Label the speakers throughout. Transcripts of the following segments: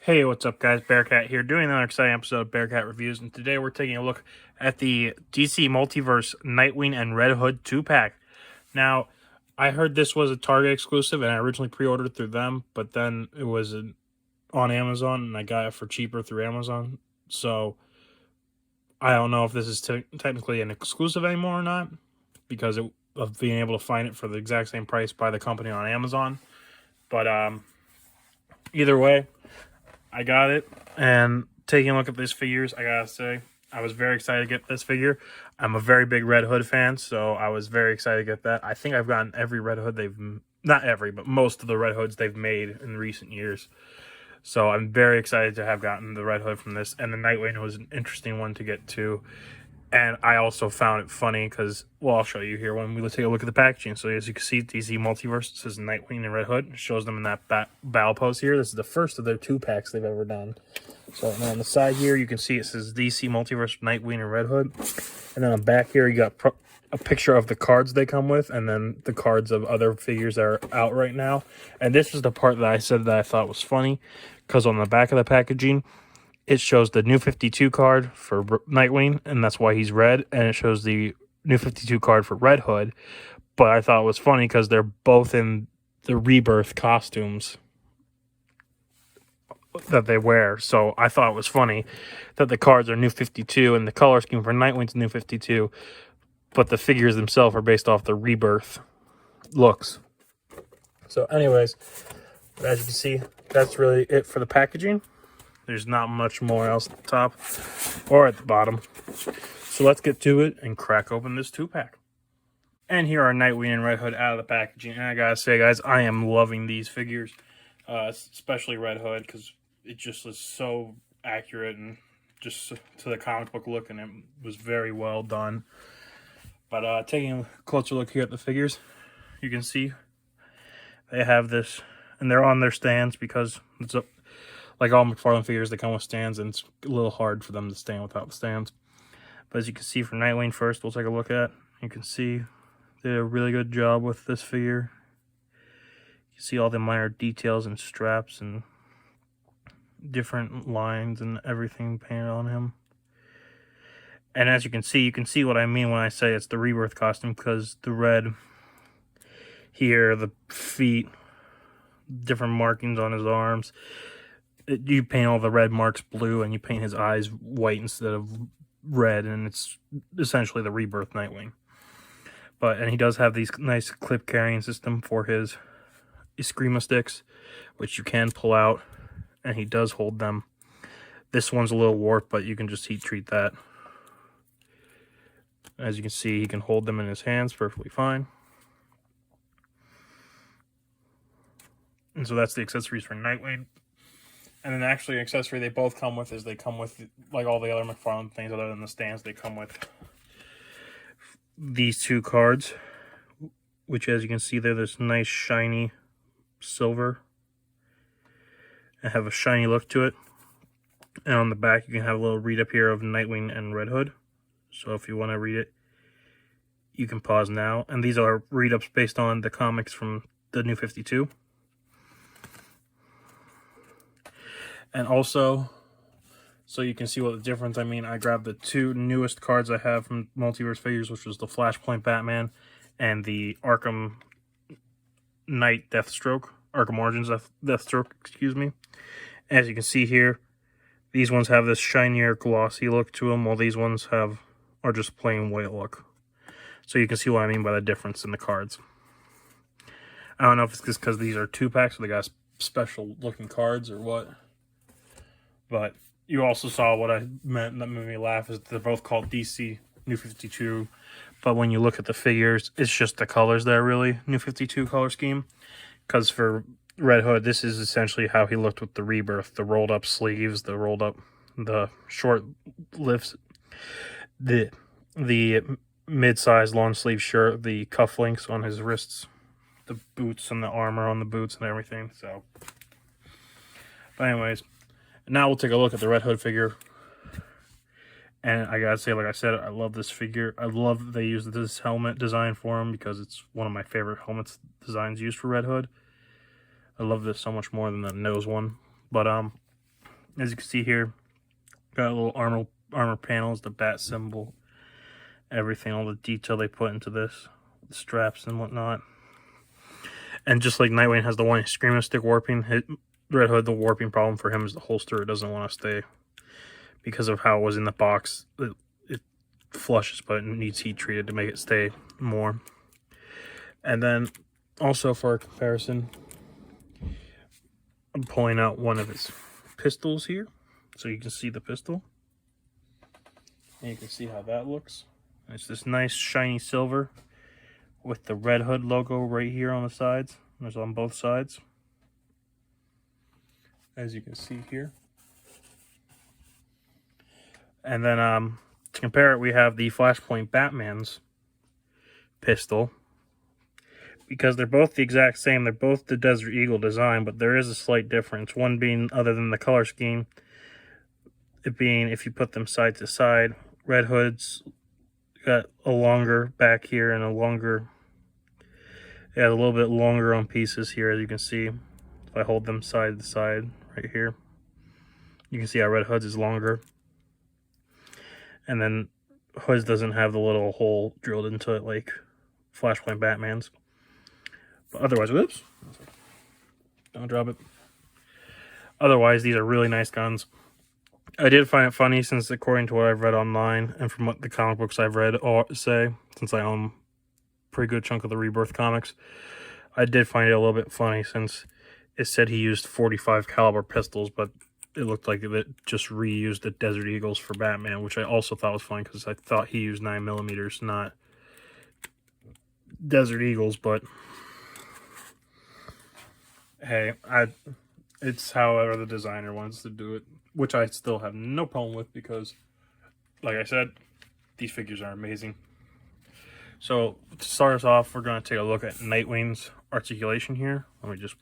Speaker 1: Hey, what's up, guys? Bearcat here, doing another exciting episode of Bearcat Reviews, and today we're taking a look at the DC Multiverse Nightwing and Red Hood 2-pack. Now, I heard this was a Target exclusive, and I originally pre-ordered through them, but then it was on Amazon, and I got it for cheaper through Amazon, so I don't know if this is technically an exclusive anymore or not, because of being able to find it for the exact same price by the company on Amazon, but either way, I got it, and taking a look at these figures, I gotta say, I was very excited to get this figure. I'm a very big Red Hood fan, so I was very excited to get that. I think I've gotten every Red Hood not every, but most of the Red Hoods they've made in recent years. So I'm very excited to have gotten the Red Hood from this, and the Nightwing was an interesting one to get too. And I also found it funny because, well, I'll show you here when we take a look at the packaging. So as you can see, DC Multiverse says Nightwing and Red Hood. It shows them in that battle pose here. This is the first of their 2-packs they've ever done. So on the side here, you can see it says DC Multiverse, Nightwing, and Red Hood. And then on the back here, you got a picture of the cards they come with, and then the cards of other figures that are out right now. And this is the part that I said that I thought was funny, because on the back of the packaging, it shows the New 52 card for Nightwing, and that's why he's red, and it shows the New 52 card for Red Hood. But I thought it was funny because they're both in the Rebirth costumes that they wear. So I thought it was funny that the cards are New 52 and the color scheme for Nightwing's New 52, but the figures themselves are based off the Rebirth looks. So anyways, as you can see, that's really it for the packaging. There's not much more else at the top or at the bottom. So let's get to it and crack open this 2-pack. And here are Nightwing and Red Hood out of the packaging. And I gotta say, guys, I am loving these figures, especially Red Hood, because it just is so accurate and just to the comic book look, and it was very well done. But taking a closer look here at the figures, you can see they have this, and they're on their stands because it's a like all McFarlane figures, they come with stands, and it's a little hard for them to stand without the stands. But as you can see for Nightwing first, we'll take a look at. You can see they did a really good job with this figure. You can see all the minor details and straps and different lines and everything painted on him. And as you can see what I mean when I say it's the Rebirth costume, because the red here, the feet, different markings on his arms, you paint all the red marks blue, and you paint his eyes white instead of red, and it's essentially the Rebirth Nightwing. And he does have these nice clip carrying system for his Eskrima sticks, which you can pull out, and he does hold them. This one's a little warped, but you can just heat treat that. As you can see, he can hold them in his hands perfectly fine. And so that's the accessories for Nightwing. And then actually, an accessory they both come with is they come with, like all the other McFarlane things other than the stands, they come with these 2 cards, which as you can see, they're this nice shiny silver and have a shiny look to it. And on the back, you can have a little read up here of Nightwing and Red Hood. So if you want to read it, you can pause now. And these are read ups based on the comics from the New 52. And also, so you can see what the difference, I mean, I grabbed the 2 newest cards I have from Multiverse figures, which was the Flashpoint Batman and the Arkham Knight Deathstroke, Arkham Origins Deathstroke, excuse me. As you can see here, these ones have this shinier, glossy look to them, while these ones are just plain white look. So you can see what I mean by the difference in the cards. I don't know if it's just because these are 2-packs, so they got special looking cards or what. But you also saw what I meant that made me laugh is they're both called DC New 52. But when you look at the figures, it's just the colors that are really New 52 color scheme. Because for Red Hood, this is essentially how he looked with the Rebirth. The rolled up sleeves, the short lifts, the mid-sized long sleeve shirt, the cufflinks on his wrists, the boots and the armor on the boots and everything. So, but anyways, now we'll take a look at the Red Hood figure. And I gotta say, like I said, I love this figure. I love that they used this helmet design for him because it's one of my favorite helmets designs used for Red Hood. I love this so much more than the nose one. But As you can see here, got a little armor panels, the bat symbol, everything, all the detail they put into this, the straps and whatnot. And just like Nightwing has the one Screamo stick warping, Red Hood, the warping problem for him is the holster. It doesn't want to stay because of how it was in the box. It flushes, but it needs heat treated to make it stay more. And then also for a comparison, I'm pulling out one of his pistols here, so you can see the pistol. And you can see how that looks. It's this nice shiny silver with the Red Hood logo right here on the sides. There's on both sides, as you can see here. And then to compare it, we have the Flashpoint Batman's pistol. Because they're both the exact same, they're both the Desert Eagle design, but there is a slight difference. One being, other than the color scheme, it being if you put them side to side, Red Hood's got a longer back here and a longer, it has a little bit longer on pieces here, as you can see. If I hold them side to side right here, you can see how Red Hood's is longer. And then Hood's doesn't have the little hole drilled into it like Flashpoint Batman's. But otherwise, whoops, don't drop it. Otherwise, these are really nice guns. I did find it funny, since according to what I've read online and from what the comic books I've read say, since I own a pretty good chunk of the Rebirth comics, I did find it a little bit funny since it said he used 45 caliber pistols, but it looked like it just reused the Desert Eagles for Batman, which I also thought was funny because I thought he used 9mm, not Desert Eagles. But hey, it's however the designer wants to do it, which I still have no problem with because, like I said, these figures are amazing. So to start us off, we're going to take a look at Nightwing's articulation here. Let me just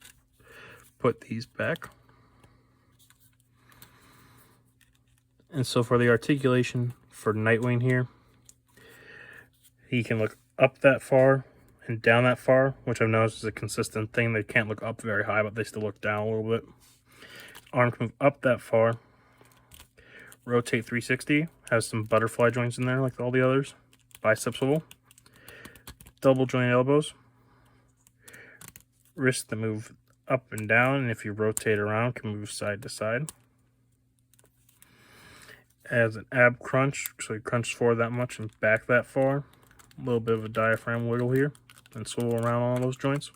Speaker 1: put these back. And so for the articulation for Nightwing here, he can look up that far and down that far, which I've noticed is a consistent thing. They can't look up very high, but they still look down a little bit. Arm can move up that far. Rotate 360. Has some butterfly joints in there like all the others. Bicep swivel. Double jointed elbows. Wrists to move up and down, and if you rotate around, can move side to side. Has an ab crunch, so he crunches forward that much and back that far. A little bit of a diaphragm wiggle here, and swivel around all those joints.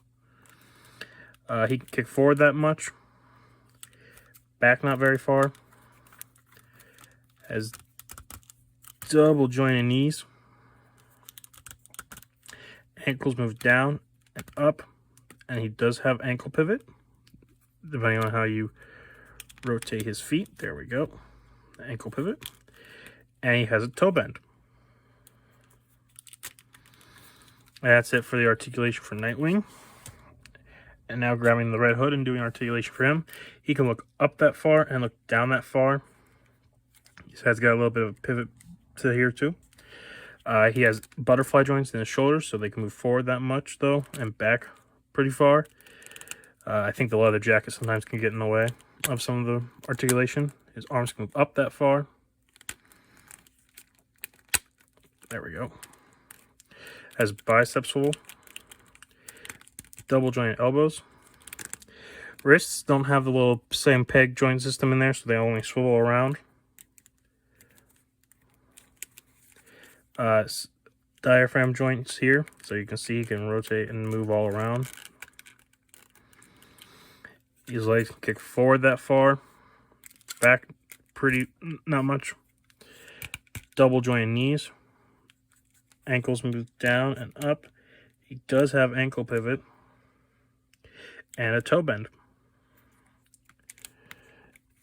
Speaker 1: He can kick forward that much. Back not very far. Has double jointed knees. Ankles move down and up, and he does have ankle pivot, depending on how you rotate his feet. There we go. Ankle pivot. And he has a toe bend. That's it for the articulation for Nightwing. And now grabbing the Red Hood and doing articulation for him. He can look up that far and look down that far. His head's got a little bit of a pivot to here too. He has butterfly joints in his shoulders, so they can move forward that much though, and back pretty far. I think the leather jacket sometimes can get in the way of some of the articulation. His arms can move up that far. There we go. Has bicep swivel. Double jointed elbows. Wrists don't have the little same peg joint system in there, so they only swivel around. Diaphragm joints here, so you can see he can rotate and move all around. His legs can kick forward that far. Back pretty, not much. Double jointed knees. Ankles move down and up. He does have ankle pivot. And a toe bend.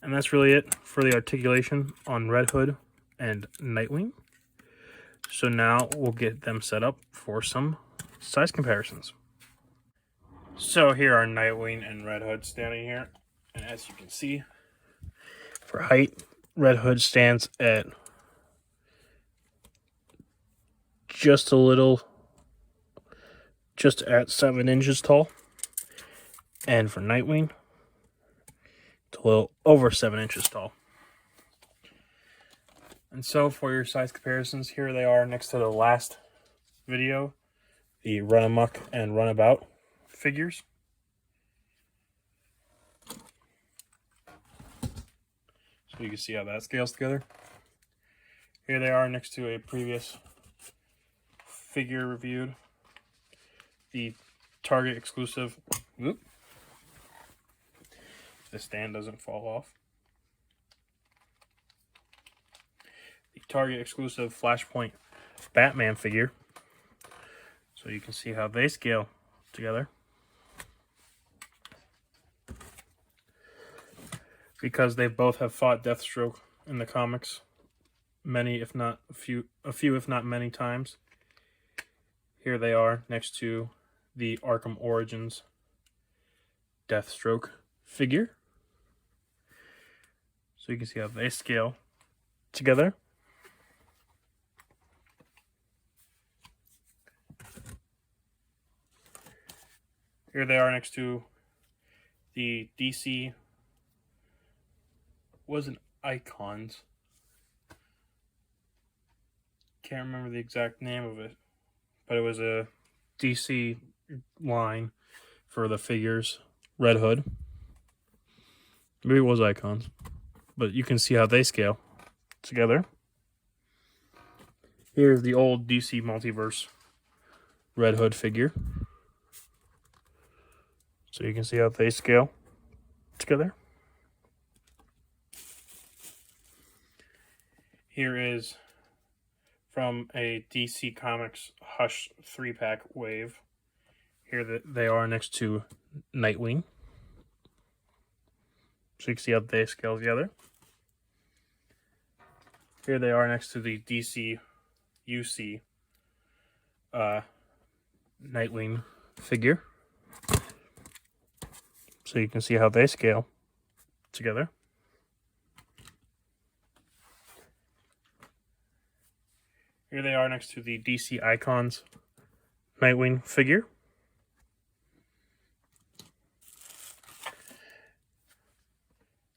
Speaker 1: And that's really it for the articulation on Red Hood and Nightwing. So now we'll get them set up for some size comparisons. So here are Nightwing and Red Hood standing here. And as you can see, for height, Red Hood stands at just at 7 inches tall. And for Nightwing, it's a little over 7 inches tall. And so for your size comparisons, here they are next to the last video, the Run Amok and Runabout figures. So you can see how that scales together. Here they are next to a previous figure reviewed, the Target exclusive. Whoop. The stand doesn't fall off. The Target exclusive Flashpoint Batman figure. So you can see how they scale together. Because they both have fought Deathstroke in the comics many, if not a few if not many times. Here they are next to the Arkham Origins Deathstroke figure. So you can see how they scale together. Here they are next to the DC wasn't Icons. Can't remember the exact name of it, but it was a DC line for the figures. Red Hood. Maybe it was Icons, but you can see how they scale together. Here's the old DC Multiverse Red Hood figure. So you can see how they scale together. Here is from a DC Comics Hush 3-pack wave. Here they are next to Nightwing. So you can see how they scale together. Here they are next to the DC UC Nightwing figure. So you can see how they scale together. Here they are next to the DC Icons Nightwing figure.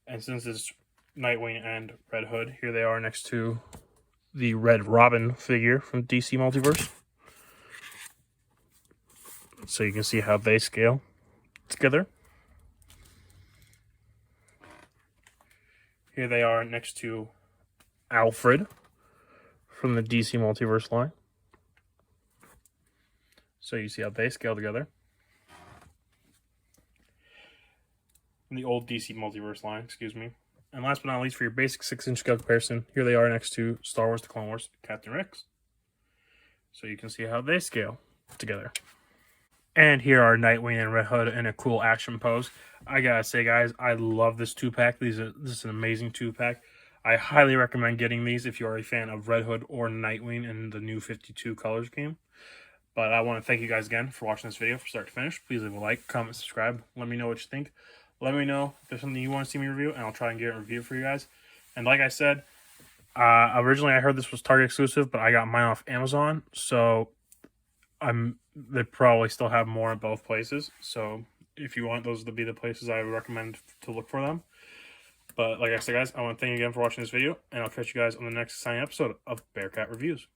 Speaker 1: And since it's Nightwing and Red Hood, here they are next to the Red Robin figure from DC Multiverse. So you can see how they scale together. Here they are next to Alfred from the DC Multiverse line. So you see how they scale together. From the old DC Multiverse line, excuse me. And last but not least, for your basic 6-inch scale comparison, here they are next to Star Wars: The Clone Wars Captain Rex. So you can see how they scale together. And here are Nightwing and Red Hood in a cool action pose. I gotta say, guys, I love this 2-pack. This is an amazing 2-pack. I highly recommend getting these if you are a fan of Red Hood or Nightwing in the new 52 colors game. But I want to thank you guys again for watching this video from start to finish. Please leave a like, comment, subscribe. Let me know what you think. Let me know if there's something you want to see me review, and I'll try and get it reviewed for you guys. And like I said, originally I heard this was Target exclusive, but I got mine off Amazon. So they probably still have more in both places. So if you want those to be the places, I would recommend to look for them. But like I said, guys, I want to thank you again for watching this video, and I'll catch you guys on the next exciting episode of Bearcat Reviews.